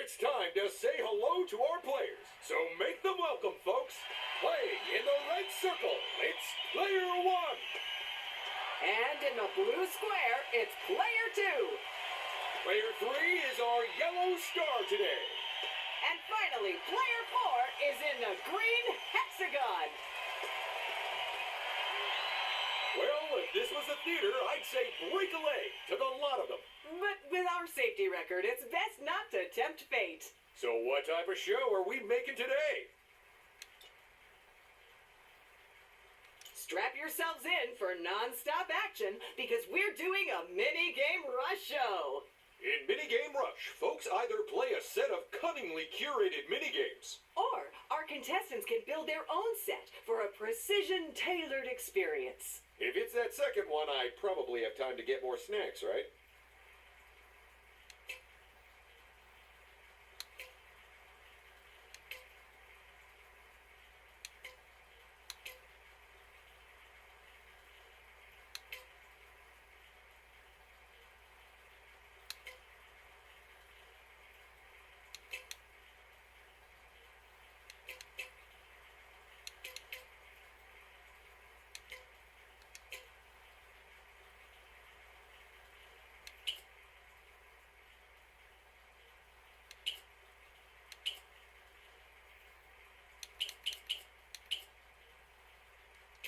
it's time to say hello to our players. So make them welcome, folks. Playing in the red circle, it's Player 1. And in the blue square, it's Player 2. Player 3 is our yellow star today. And finally, Player 4 is in the green hexagon. Well, if this was a theater, I'd say break a leg to the lot of them. But with our safety record, it's best not to tempt fate. So what type of show are we making today? Strap yourselves in for non-stop action because we're doing a mini-game rush show. In Minigame Rush, folks either play a set of cunningly curated minigames, Or our contestants can build their own set for a precision-tailored experience. if it's that second one, I probably have time to get more snacks, right?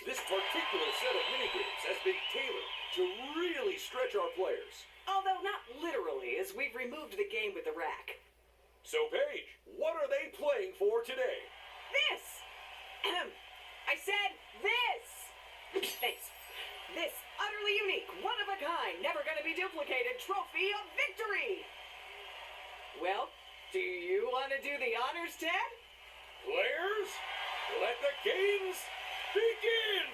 This particular set of minigames has been tailored to really stretch our players. Although not literally, as we've removed the game with the rack. So, Paige, what are they playing for today? This! I said this! Thanks. This utterly unique, one-of-a-kind, never gonna be duplicated trophy of victory! Well, do you want to do the honors, Ted? Players, let the games begin!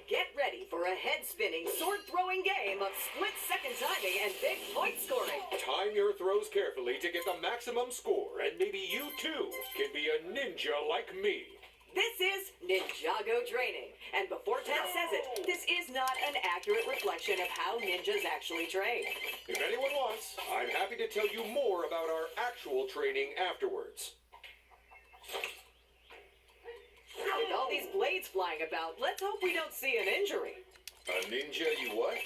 Get ready for a head-spinning, sword-throwing game of split-second timing and big point scoring. Time your throws carefully to get the maximum score, and maybe you too can be a ninja like me. This is Ninjago training. And before Ted says it, this is not an accurate reflection of how ninjas actually train. If anyone wants, I'm happy to tell you more about our actual training afterwards. With all these blades flying about, let's hope we don't see an injury. A ninja you what?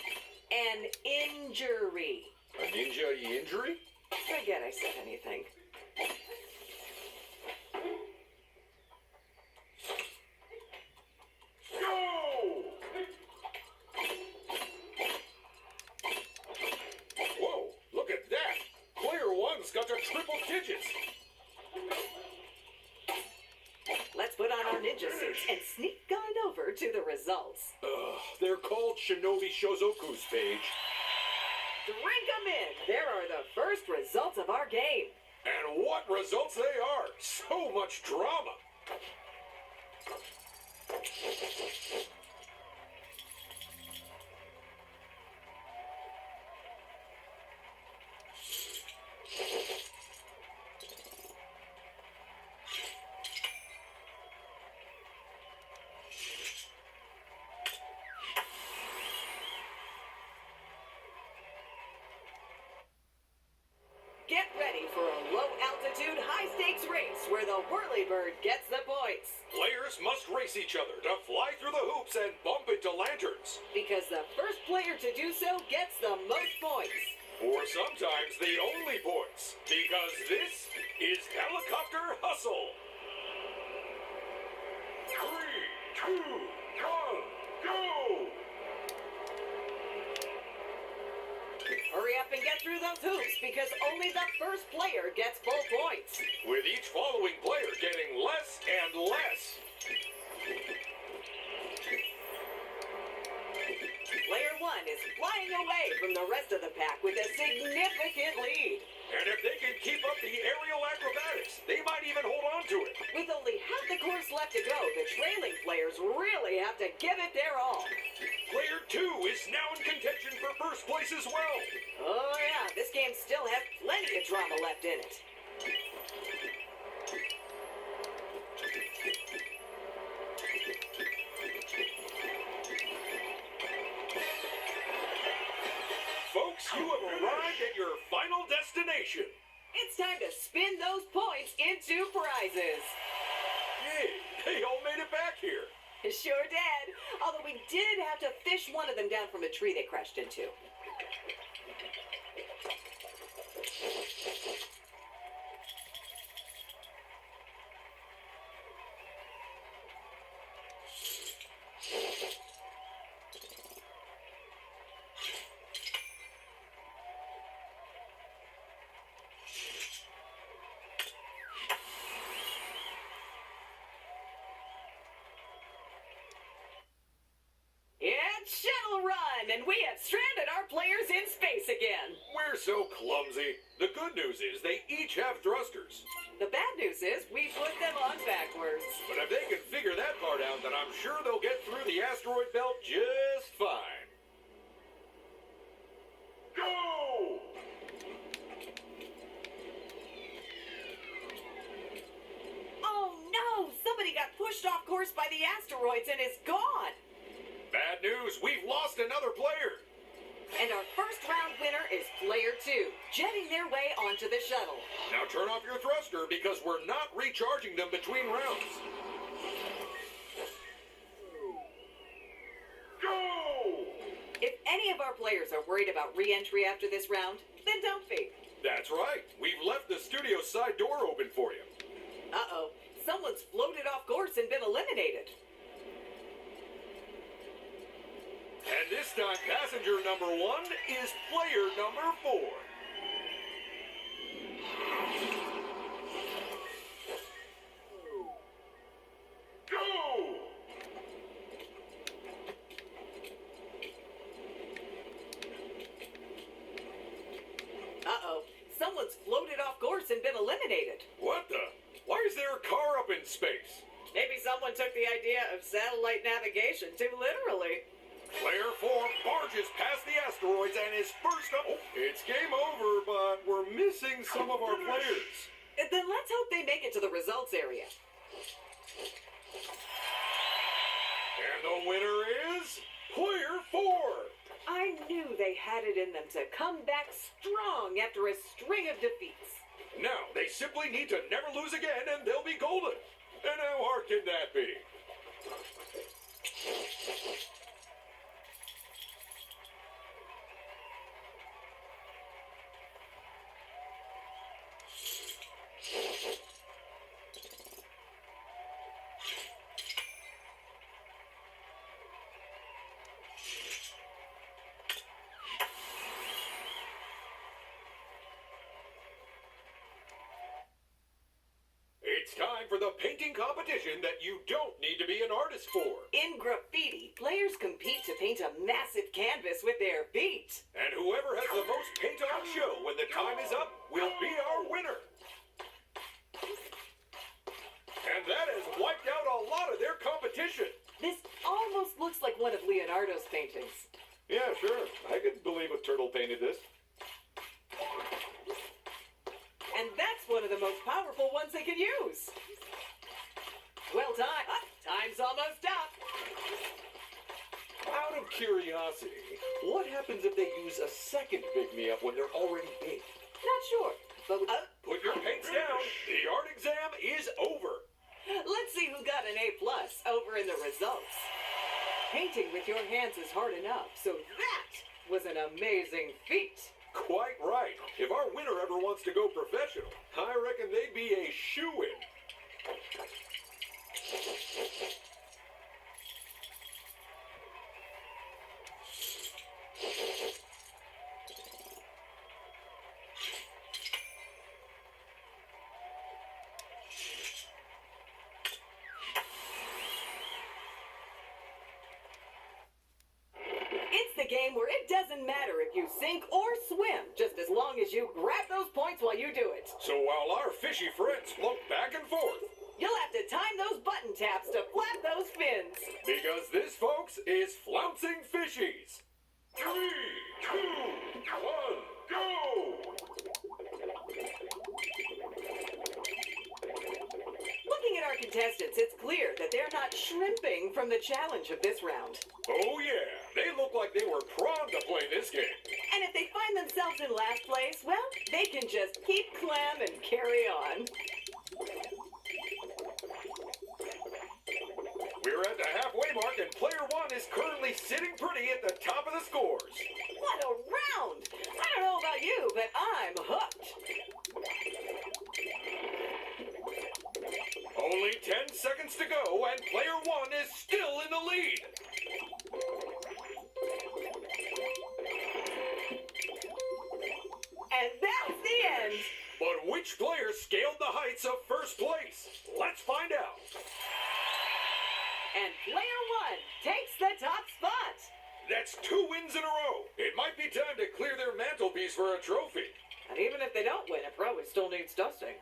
An injury. A ninja you injury? Forget I said anything. Go! Whoa, look at that! Player 1's got to triple digits! Let's put on our ninja suits and sneak on over to the results. They're called Shinobi Shozoku's, Paige. Drink 'em in. There are the first results of our game. And what results they are! So much drama! Get ready for a low-altitude, high-stakes race where the whirlybird gets the points. Players must race each other to fly through the hoops and bump into lanterns. Because the first player to do so gets the most points. Or sometimes the only points. Because this is Helicopter Hustle. 3, 2, 1, go! Hurry up and get through those hoops because only the first player gets full points. With each following player getting less and less. Player 1 is flying away from the rest of the pack with a significant lead. And if they can keep up the aerial acrobatics, they might even hold on to it. With only half the course left to go, the trailing players really have to give it their all. Player 2 is now in contention for first place as well. Oh yeah, this game still has plenty of drama left in it. Folks, you have arrived at your final destination. It's time to spin those points into prizes. Yay, they all made it back here. Sure did. Although we did have to fish one of them down from a tree they crashed into. It's Shuttle Run, and we have stranded our players in space again. We're so clumsy. The good news is they each have thrusters. The bad news is we put them on backwards. But if they can figure that part out, then I'm sure they'll get through the asteroid belt just fine. Go! Oh no! Somebody got pushed off course by the asteroids and is gone. Bad news, we've lost another player. And our first round winner is player 2, jetting their way onto the shuttle. Now turn off your thruster because we're not recharging them between rounds. Go! If any of our players are worried about re-entry after this round, then don't be. That's right. We've left the studio side door open for you. Uh-oh. Someone's floated off course and been eliminated. And this time, passenger number 1 is player number 4. Go! Uh-oh. Someone's floated off course and been eliminated. What the? Why is there a car up in space? Maybe someone took the idea of satellite navigation too literally. Player 4 barges past the asteroids and is first up. Oh, it's game over, but we're missing some of our players. Then let's hope they make it to the results area. And the winner is player 4. I knew they had it in them to come back strong after a string of defeats. Now, they simply need to never lose again and they'll be golden. And how hard can that be? It's time for the painting competition that you don't need to be an artist for. In graffiti, players compete to paint a massive canvas with their feet. And whoever has the most paint on show when the time is up will be our winner. And that has wiped out a lot of their competition. This almost looks like one of Leonardo's paintings. Yeah, sure. I could believe a turtle painted this. And that's one of the most powerful ones they can use. Well, time's almost up. Out of curiosity, what happens if they use a second pick-me-up when they're already baked? Not sure, but Put your paints down. The art exam is over. let's see who got an A+ over in the results. Painting with your hands is hard enough, so that was an amazing feat. Quite right. If our winner ever wants to go professional, I reckon they'd be a shoo-in. It's the game where it doesn't matter if you sink or swim, just as long as you grab those points while you do it. So while our fishy friends float back and forth, You'll have to time those button taps to flap those fins. because this, folks, is Flouncing Fishies. 3, 2, 1, go! Looking at our contestants, it's clear that they're not shrimping from the challenge of this round. Oh yeah, they look like they were primed to play this game. And if they find themselves in last place, well, they can just keep clam and carry on. We're at the halfway mark and player one is currently sitting pretty at the top of the scores. What a round! I don't know about you, but I'm hooked. Only 10 seconds to go and player one is still in the lead. And that's the end. But which player scaled the heights of first place? Let's find out. And player one takes the top spot. That's 2 wins in a row. It might be time to clear their mantelpiece for a trophy. And even if they don't win, a pro it still needs dusting.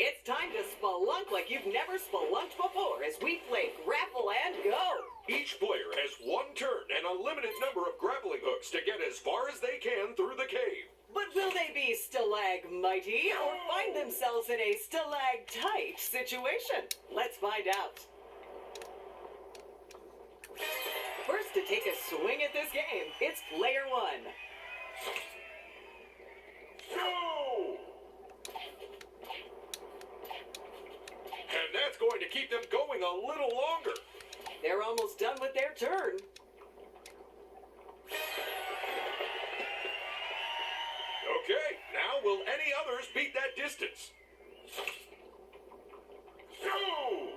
It's time to spelunk like you've never spelunked before as we play Grapple and Go. Each player has 1 turn and a limited number of grappling hooks to get as far as they can through the cave. But will they be stalagmighty or find themselves in a stalactite situation? Let's find out. First to take a swing at this game, it's player one. Go! And that's going to keep them going a little longer. They're almost done with their turn. Okay, now will any others beat that distance? Go!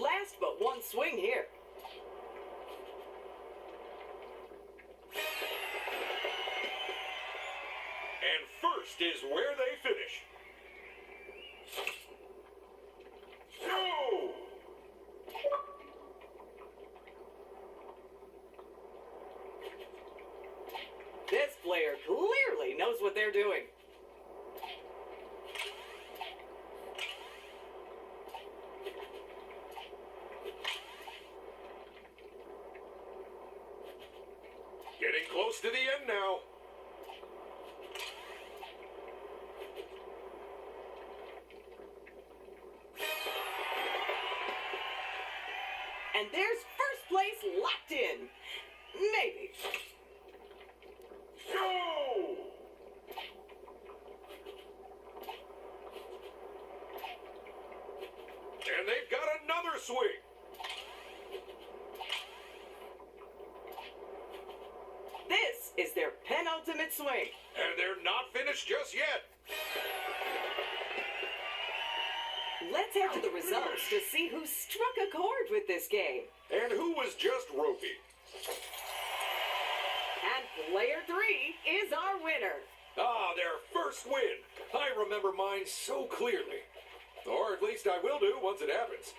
Last but one swing here. And first is where they finish. Go! This player clearly knows what they're doing. Getting close to the end now. And there's first place locked in. Maybe. Go! And they've got another swing. This is their penultimate swing. And they're not finished just yet. Let's head to the results to see who struck a chord with this game. And who was just ropey? And player three is our winner. Ah, their first win. I remember mine so clearly. Or at least I will do once it happens.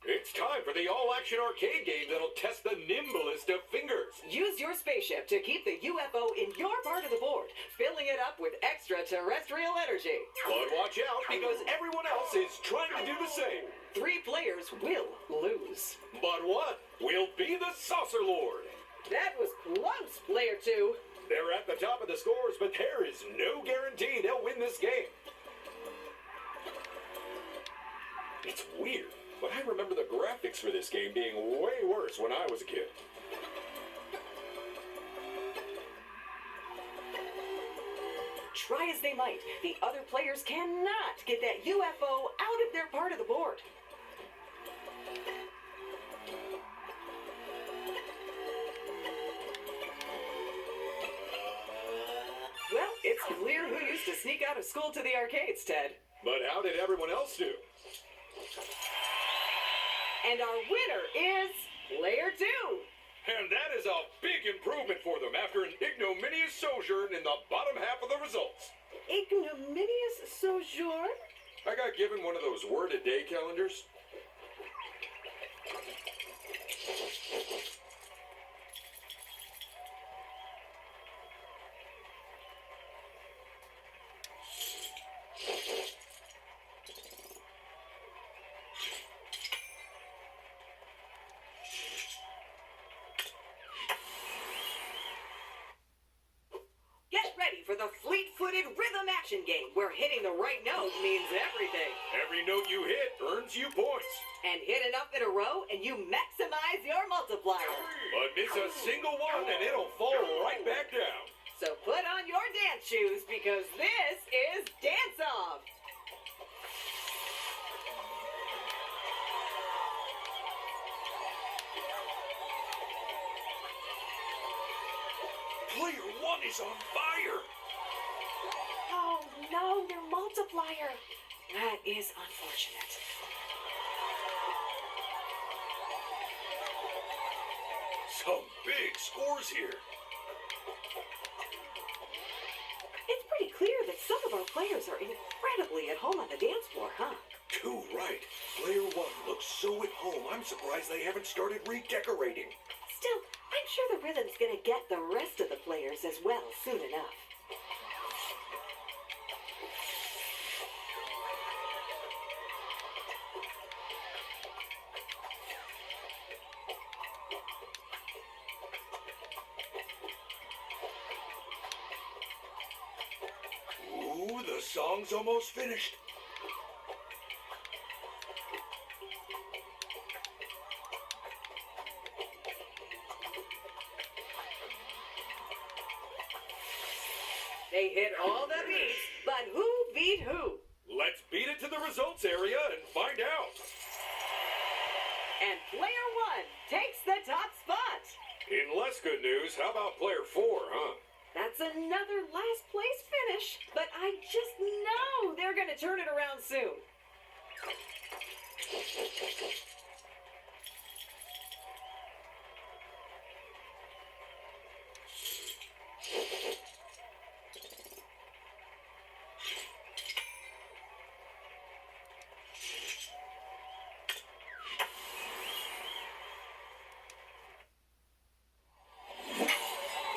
It's time for the all-action arcade game that'll test the nimblest of fingers. Use your spaceship to keep the UFO in your part of the board, filling it up with extraterrestrial energy. But watch out, because everyone else is trying to do the same. 3 players will lose. But what will be the Saucer Lord? That was close, player 2. They're at the top of the scores, but there is no guarantee they'll win this game. It's weird, but I remember the graphics for this game being way worse when I was a kid. Try as they might, the other players cannot get that UFO out of their part of the board. Clear who used to sneak out of school to the arcades, Ted. But how did everyone else do? And our winner is Player 2. And that is a big improvement for them after an ignominious sojourn in the bottom half of the results. Ignominious sojourn? I got given one of those word-a-day calendars. Get ready for the fleet-footed rhythm action game where hitting the right note means everything. Every note you hit earns you points. And hit enough in a row and you maximize your multiplier. But miss a single one and it'll fall right back down. So put on your dance shoes because this is Dance Off. Player 1 is on fire. Oh no, your multiplier. That is unfortunate. Some big scores here. It's pretty clear that some of our players are incredibly at home on the dance floor, huh? Too right. Player 1 looks so at home, I'm surprised they haven't started redecorating. Still, I'm sure the rhythm's gonna get the rest of the players as well soon enough. Ooh, the song's almost finished. They hit all the beats, but who beat who? Let's beat it to the results area and find out. And Player 1 takes the top spot. In less good news, how about Player 4, huh? That's another last place finish, but I just know they're gonna turn it around soon.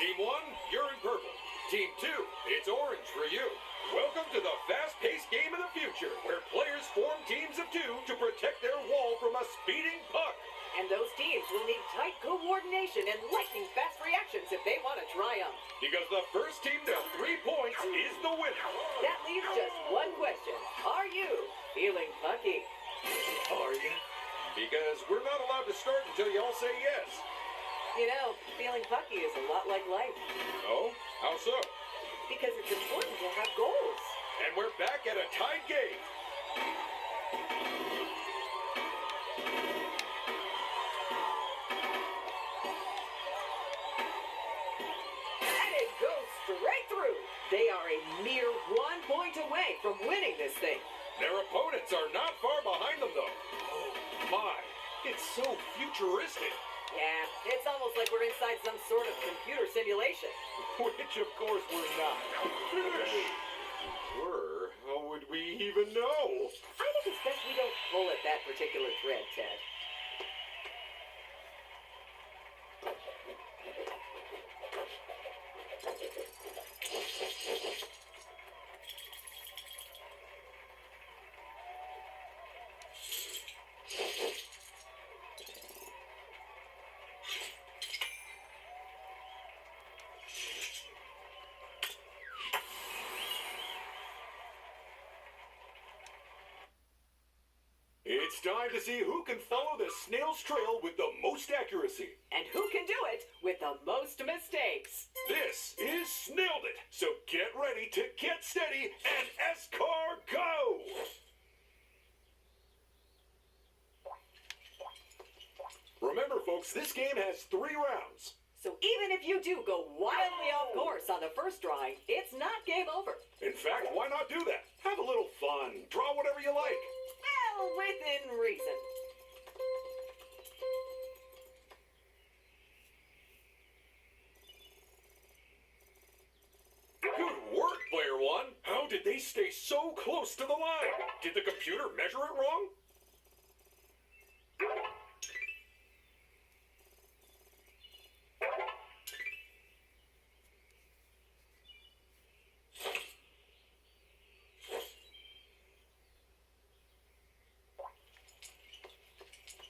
Team 1, you're in purple. Team 2, it's orange for you. Welcome to the fast-paced game of the future, where players form teams of 2 to protect their wall from a speeding puck. And those teams will need tight coordination and lightning-fast reactions if they want to triumph. Because the first team to 3 points is the winner. That leaves just one question. Are you feeling pucky? Are you? Because we're not allowed to start until you all say yes. You know, feeling pucky is a lot like life. Oh? How so? Because it's important to have goals. And we're back at a tied game. And it goes straight through. They are a mere 1 point away from winning this thing. Their opponents are not far behind them, though. Oh, my. It's so futuristic. Yeah, it's almost like we're inside some sort of computer simulation. Which, of course, we're not. Were, how would we even know? I think it's best we don't pull at that particular thread, Ted. It's time to see who can follow the snail's trail with the most accuracy. And who can do it with the most mistakes? This is Snailed It, so get ready to get steady and S-Car go! Remember, folks, this game has 3 rounds. So even Even if you do go wildly off course on the first drawing, it's not game over. In fact, why not do that? Have a little fun. Draw whatever you like. Well, within reason. Good work, Player One. How did they stay so close to the line? Did the computer measure it wrong?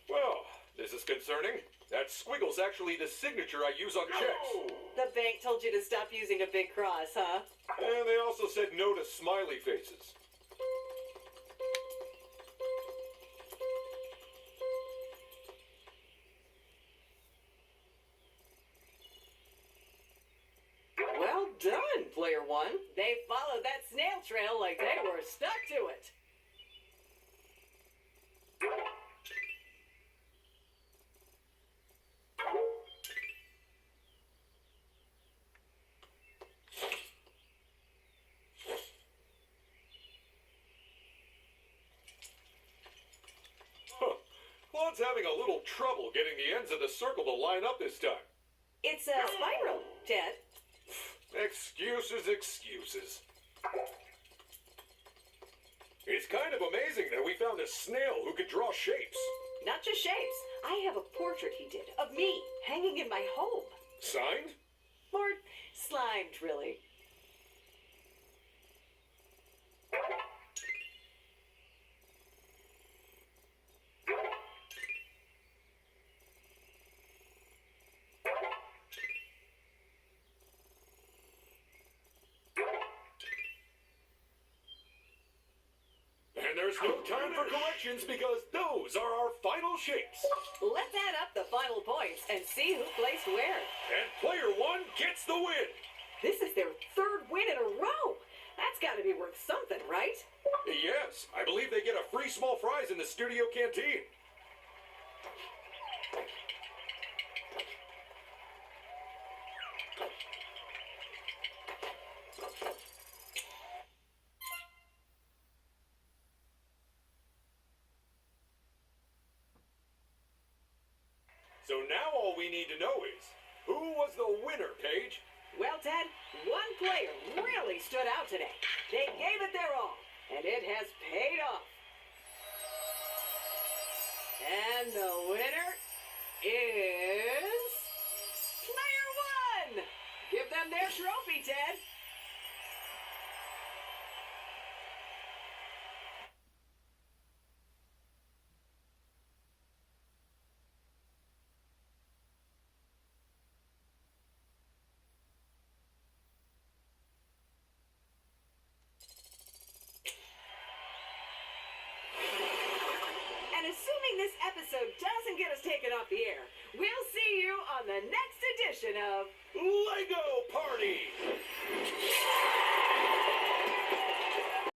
Well, this is concerning. That squiggle's actually the signature I use on checks. The bank told you to stop using a big cross, huh? And they also said no to smiley faces. Well done, Player One. They followed that snail trail like they were stuck to it. Huh. Claude's having a little trouble getting the ends of the circle to line up this time. It's a spiral, Ted. Excuses, excuses. It's kind of amazing that we found a snail who could draw shapes. Not just shapes. I have a portrait he did of me hanging in my home. Signed? Or slimed, really. And there's no time for corrections because those are our final shapes. Let's add up the final points and see who placed where. And Player One gets the win. This is their third win in a row. That's got to be worth something, right? Yes, I believe they get a free small fries in the studio canteen. So now all we need to know is, who was the winner, Paige? Well, Ted, one player really stood out today. They gave it their all, and it has paid off. And the winner is Player One. Give them their trophy, Ted. And assuming this episode doesn't get us taken off the air, we'll see you on the next edition of Lego Party!